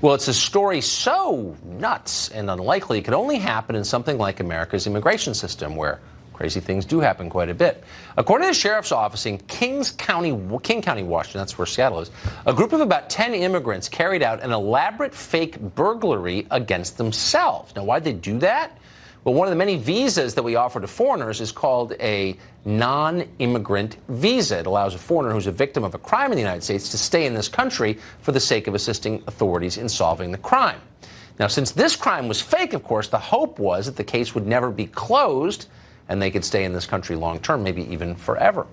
Well, it's a story so nuts and unlikely it could only happen in something like America's immigration system, where crazy things do happen quite a bit. According to the sheriff's office in King County, Washington, that's where Seattle is, a group of about 10 immigrants carried out an elaborate fake burglary against themselves. Now, why'd they do that? Well, one of the many visas that we offer to foreigners is called a non-immigrant visa. It allows a foreigner who's a victim of a crime in the United States to stay in this country for the sake of assisting authorities in solving the crime. Now, since this crime was fake, of course, the hope was that the case would never be closed and they could stay in this country long term, maybe even forever.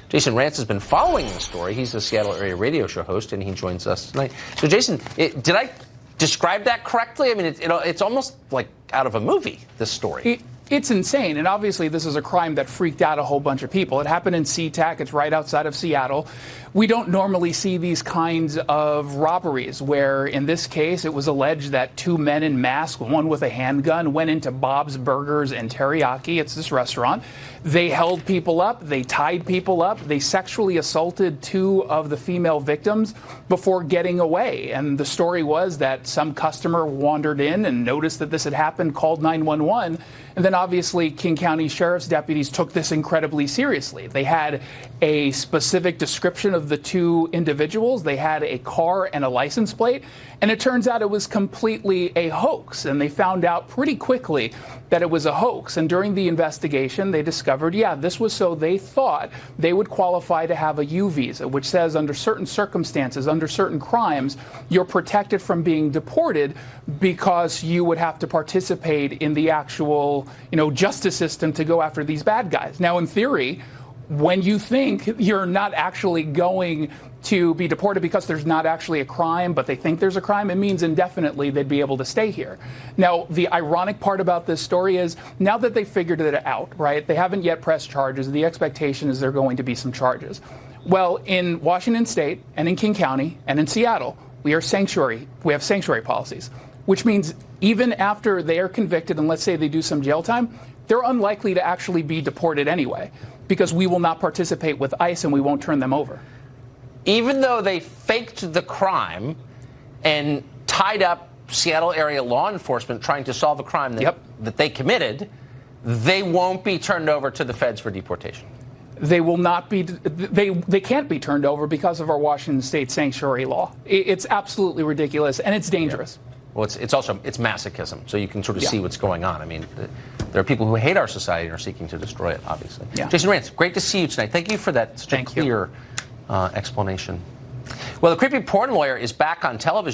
Jason Rantz has been following this story. He's a Seattle area radio show host, and he joins us tonight. So, Jason, did I describe that correctly? I mean, it's almost like out of a movie, this story. It's insane, and obviously this is a crime that freaked out a whole bunch of people. It happened in SeaTac. It's right outside of Seattle. We don't normally see these kinds of robberies where, in this case, it was alleged that two men in masks, one with a handgun, went into Bob's Burgers and Teriyaki. It's this restaurant. They held people up. They tied people up. They sexually assaulted two of the female victims before getting away. And the story was that some customer wandered in and noticed that this had happened, called 911. And then obviously King County Sheriff's deputies took this incredibly seriously. They had a specific description of the two individuals. They had a car and a license plate. And it turns out it was completely a hoax. And they found out pretty quickly that it was a hoax. And during the investigation, they discovered, yeah, this was so they thought they would qualify to have a U visa, which says under certain circumstances, under certain crimes, you're protected from being deported because you would have to participate in the actual, justice system to go after these bad guys. Now, in theory, when you think you're not actually going to be deported because there's not actually a crime, but they think there's a crime, it means indefinitely they'd be able to stay here. Now, the ironic part about this story is now that they figured it out, right, they haven't yet pressed charges. The expectation is there are going to be some charges. Well, in Washington State and in King County and in Seattle, we have sanctuary policies, which means even after they are convicted and let's say they do some jail time, they're unlikely to actually be deported anyway because we will not participate with ICE and we won't turn them over. Even though they faked the crime and tied up Seattle area law enforcement trying to solve a crime that they committed, they won't be turned over to the feds for deportation. They will not be. They can't be turned over because of our Washington State sanctuary law. It's absolutely ridiculous and it's dangerous. Yeah. Well, it's also masochism, so you can sort of see what's going on. I mean, there are people who hate our society and are seeking to destroy it, obviously. Yeah. Jason Rantz, great to see you tonight. Thank you for that such a clear explanation. Well, the creepy porn lawyer is back on television.